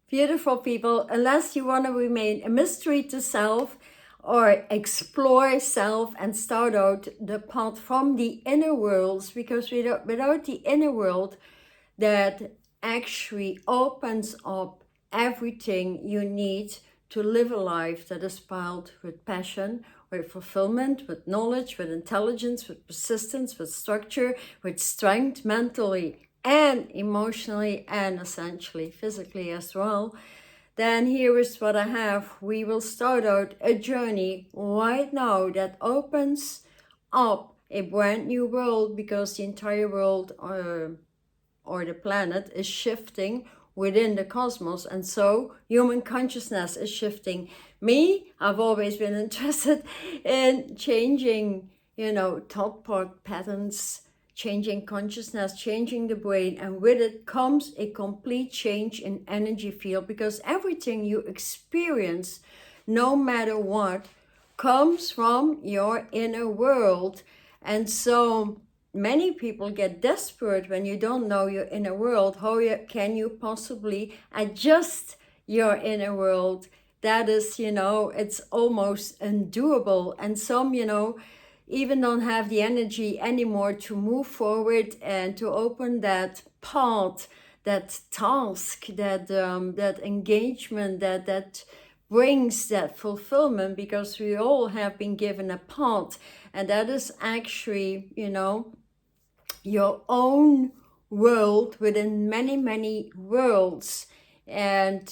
Beautiful people, unless you want to remain a mystery to self or explore self and start out the path from the inner worlds, because without the inner world that actually opens up everything you need to live a life that is filled with passion, with fulfillment, with knowledge, with intelligence, with persistence, with structure, with strength mentally and emotionally and essentially physically as well, then here is what I have. We will start out a journey right now that opens up a brand new world, because the entire world or the planet is shifting within the cosmos, and so human consciousness is shifting. Me, I've always been interested in changing, thought patterns, changing consciousness, changing the brain, and with it comes a complete change in energy field, because everything you experience, no matter what, comes from your inner world. And so many people get desperate when you don't know your inner world. How can you possibly adjust your inner world? That is, it's almost undoable. And some, even don't have the energy anymore to move forward and to open that path, that task, that engagement, that brings that fulfillment, because we all have been given a path, and that is actually, your own world within many worlds. And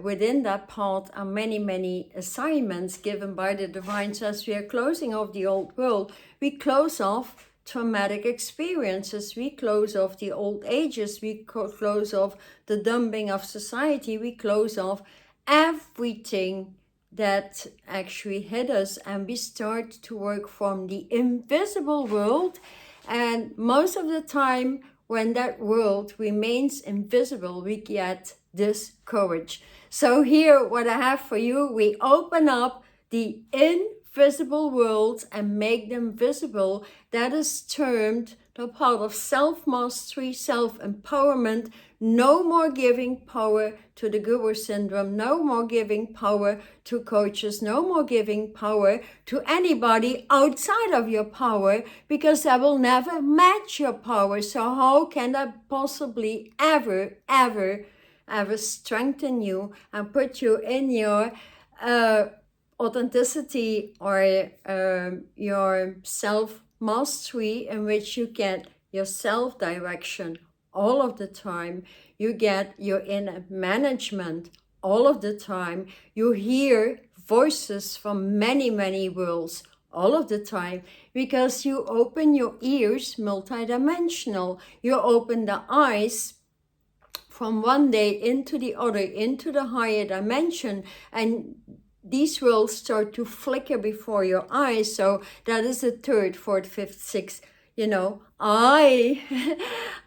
within that path are many assignments given by the divine. So as we are closing off the old world, we close off traumatic experiences, we close off the old ages, we close off the dumping of society, we close off everything that actually hit us, and we start to work from the invisible world. And most of the time, when that world remains invisible, we get discouraged. So here, what I have for you, we open up the invisible worlds and make them visible. That is termed the part of self-mastery, self-empowerment. No more giving power to the guru syndrome, no more giving power to coaches, no more giving power to anybody outside of your power, because that will never match your power. So how can that possibly ever strengthen you and put you in your authenticity or your self-mastery, in which you get your self-direction all of the time, you get your inner management all of the time, you hear voices from many worlds all of the time, because you open your ears multidimensional, you open the eyes from one day into the other, into the higher dimension, and these worlds start to flicker before your eyes. So that is the third, fourth, fifth, sixth, eye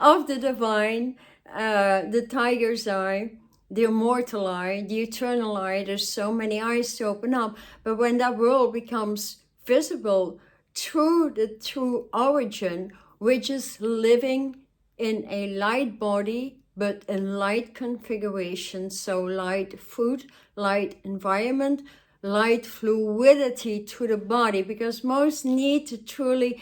of the divine, the tiger's eye, the immortal eye, the eternal eye. There's so many eyes to open up. But when that world becomes visible through the true origin, which is living in a light body, but in light configuration, so light food, light environment, light fluidity to the body, because most need to truly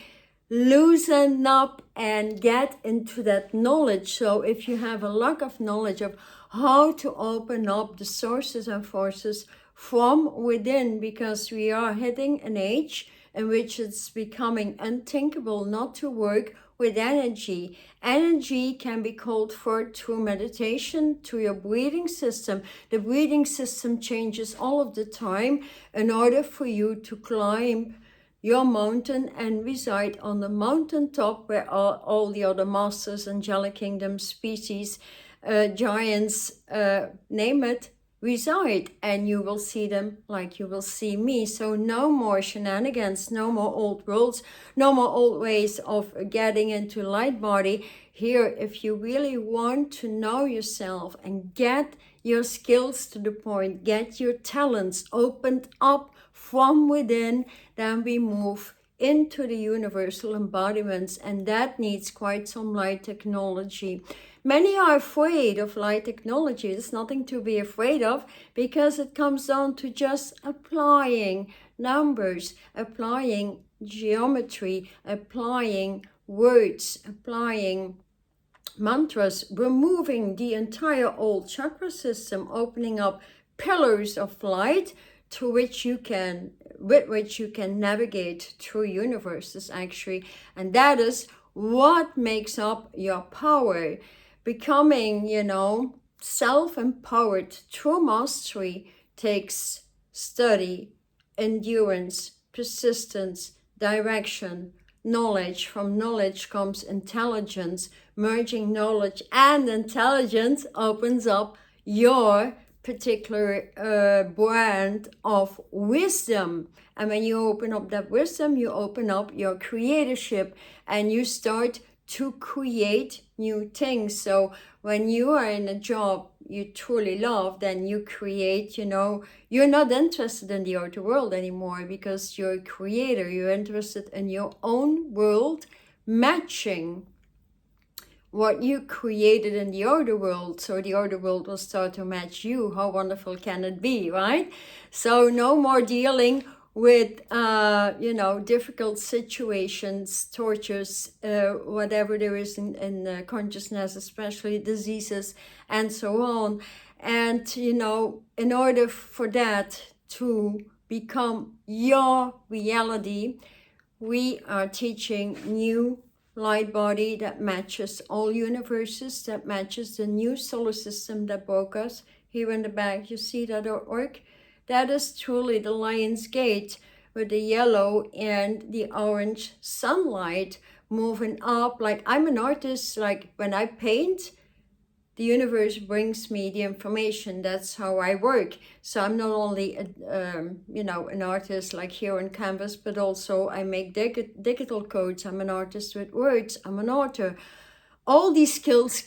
loosen up and get into that knowledge. So if you have a lack of knowledge of how to open up the sources and forces from within, because we are hitting an age in which it's becoming unthinkable not to work with energy. Energy can be called for through meditation, through your breathing system. The breathing system changes all of the time in order for you to climb your mountain and reside on the mountaintop, where all the other masters, angelic kingdoms, species, giants, name it, reside, and you will see them like you will see me. So no more shenanigans, no more old worlds, no more old ways of getting into light body. Here, if you really want to know yourself and get your skills to the point, get your talents opened up from within, then we move into the universal embodiments, and that needs quite some light technology. Many are afraid of light technology. There's nothing to be afraid of, because it comes down to just applying numbers, applying geometry, applying words, applying mantras, removing the entire old chakra system, opening up pillars of light to which you can, with which you can navigate through universes actually. And that is what makes up your power. Becoming, self-empowered through mastery takes study, endurance, persistence, direction, knowledge. From knowledge comes intelligence. Merging knowledge and intelligence opens up your particular brand of wisdom. And when you open up that wisdom, you open up your creatorship, and you start to create new things. So when you are in a job you truly love, then you create, you're not interested in the outer world anymore, because you're a creator. You're interested in your own world, matching what you created in the outer world, so the outer world will start to match you. How wonderful can it be, right? So no more dealing with difficult situations, tortures, whatever there is in consciousness, especially diseases and so on. And in order for that to become your reality, we are teaching new light body that matches all universes, that matches the new solar system that broke us. Here in the back, you see that artwork? That is truly the Lion's Gate, with the yellow and the orange sunlight moving up. Like, I'm an artist, like when I paint, the universe brings me the information. That's how I work. So I'm not only an artist like here on canvas, but also I make digital codes. I'm an artist with words. I'm an author. All these skills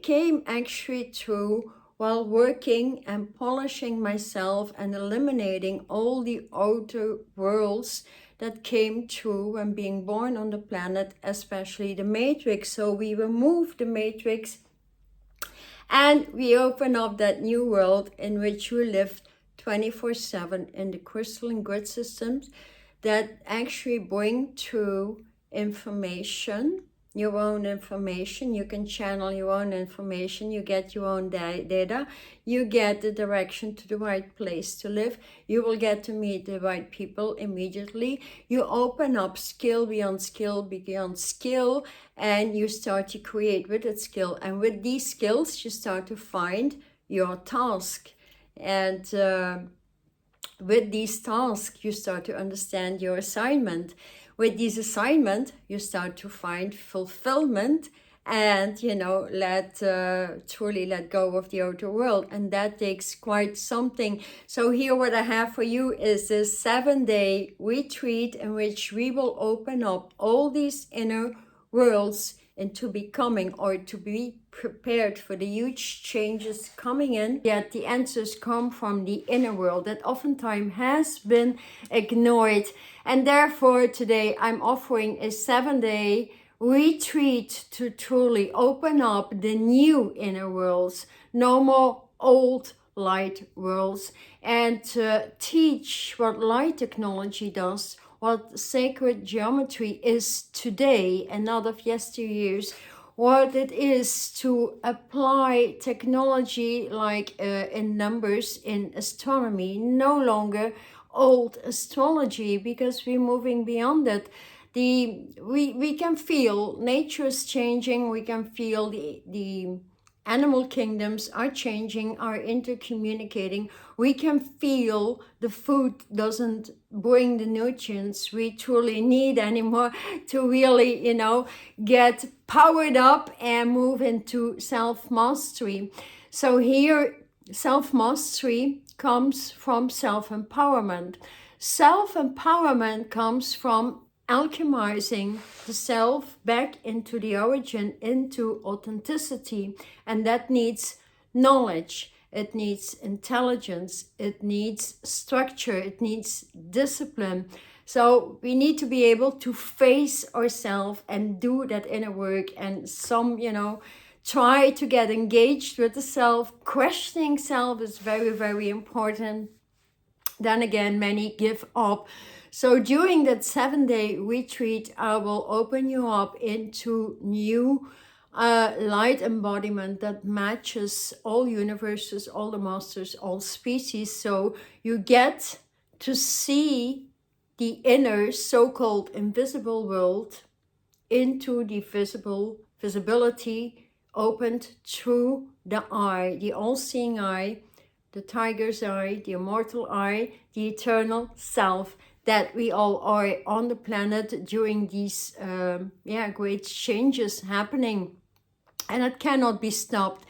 came actually through while working and polishing myself and eliminating all the outer worlds that came through when being born on the planet, especially the matrix. So we remove the matrix and we open up that new world in which you live 24/7 in the crystalline grid systems that actually bring through information, your own information. You can channel your own information. You get your own data. You get the direction to the right place to live. You will get to meet the right people immediately. You open up skill beyond skill beyond skill, and you start to create with that skill. And with these skills, you start to find your task. And with these tasks, you start to understand your assignment. With this assignment, you start to find fulfillment and, truly let go of the outer world. And that takes quite something. So here what I have for you is this 7-day retreat in which we will open up all these inner worlds into becoming, or to be prepared for the huge changes coming in. Yet the answers come from the inner world that oftentimes has been ignored. And therefore today I'm offering a 7-day retreat to truly open up the new inner worlds. No more old light worlds, and to teach what light technology does, what sacred geometry is today and not of yesteryears, what it is to apply technology like in numbers in astronomy, no longer old astrology, because we're moving beyond it. We can feel nature is changing, we can feel the animal kingdoms are changing, are intercommunicating. We can feel the food doesn't bring the nutrients we truly need anymore to really, get powered up and move into self-mastery. So here, self-mastery comes from self-empowerment. Self-empowerment comes from alchemizing the self back into the origin, into authenticity. And that needs knowledge, it needs intelligence, it needs structure, it needs discipline. So we need to be able to face ourselves and do that inner work. And some, try to get engaged with the self. Questioning self is very, very important. Then again, many give up. So during that 7-day retreat, I will open you up into new light embodiment that matches all universes, all the masters, all species. So you get to see the inner so-called invisible world into the visibility opened through the eye, the all-seeing eye, the tiger's eye, the immortal eye, the eternal self that we all are on the planet during these great changes happening. And it cannot be stopped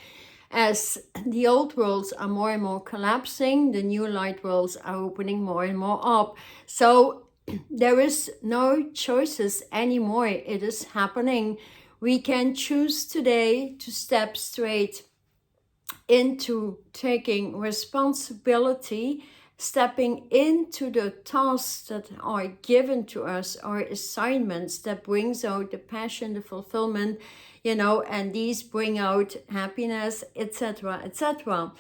as the old worlds are more and more collapsing, the new light worlds are opening more and more up. So there is no choices anymore. It is happening. We can choose today to step straight into taking responsibility, stepping into the tasks that are given to us, our assignments that brings out the passion, the fulfillment, and these bring out happiness, etc., etc.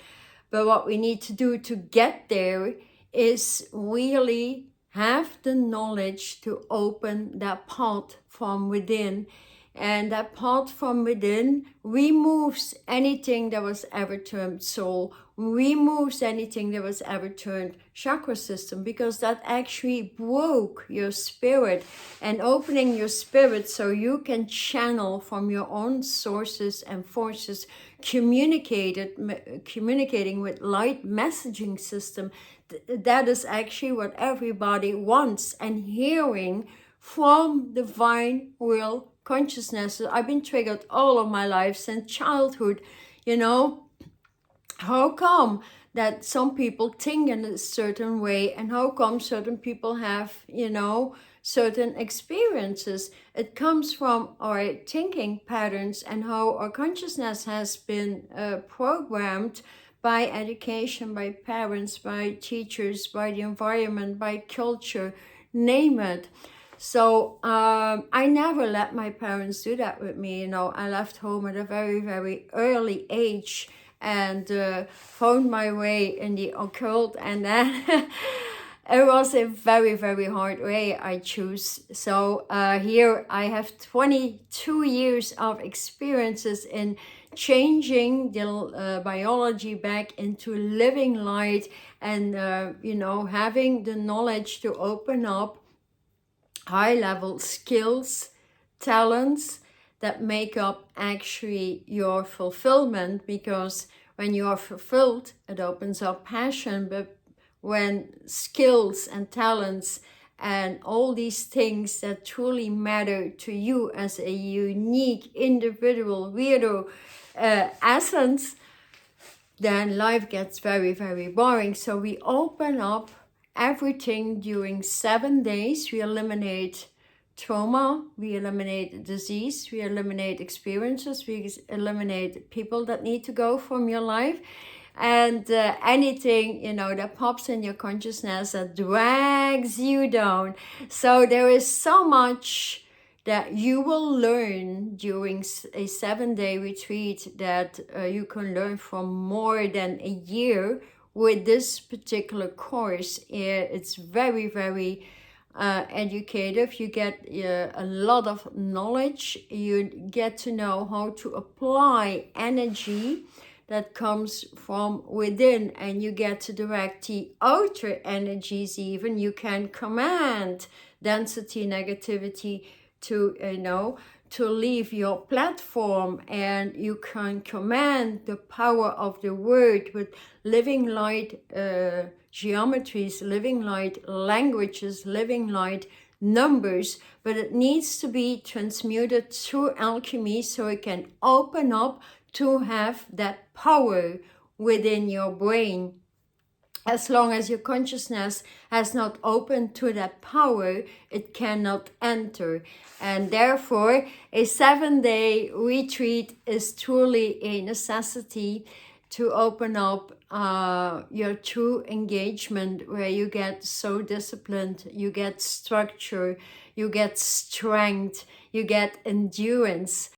But what we need to do to get there is really have the knowledge to open that path from within. And that path from within removes anything that was ever termed soul, removes anything that was ever termed chakra system, because that actually broke your spirit. And opening your spirit so you can channel from your own sources and forces, communicating with light messaging system. That is actually what everybody wants, and hearing from divine will consciousness. I've been triggered all of my life since childhood. How come that some people think in a certain way, and how come certain people have certain experiences? It comes from our thinking patterns and how our consciousness has been programmed by education, by parents, by teachers, by the environment, by culture, name it. So I never let my parents do that with me. I left home at a very, very early age and found my way in the occult, and then it was a very, very hard way I choose. So here I have 22 years of experiences in changing the biology back into living light, and having the knowledge to open up high-level skills, talents that make up actually your fulfillment. Because when you are fulfilled, it opens up passion. But when skills and talents and all these things that truly matter to you as a unique individual weirdo essence, then life gets very, very boring. So we open up everything during 7 days. We eliminate trauma, we eliminate disease, we eliminate experiences, we eliminate people that need to go from your life, and anything that pops in your consciousness that drags you down. So there is so much that you will learn during a 7-day retreat that you can learn from more than a year with this particular course. It's very, very educative. You get a lot of knowledge. You get to know how to apply energy that comes from within, and you get to direct the outer energies. Even you can command density, negativity to leave your platform, and you can command the power of the word with living light geometries, living light languages, living light numbers. But it needs to be transmuted through alchemy so it can open up to have that power within your brain. As long as your consciousness has not opened to that power, it cannot enter. And therefore, a 7-day retreat is truly a necessity to open up your true engagement, where you get so disciplined, you get structure, you get strength, you get endurance.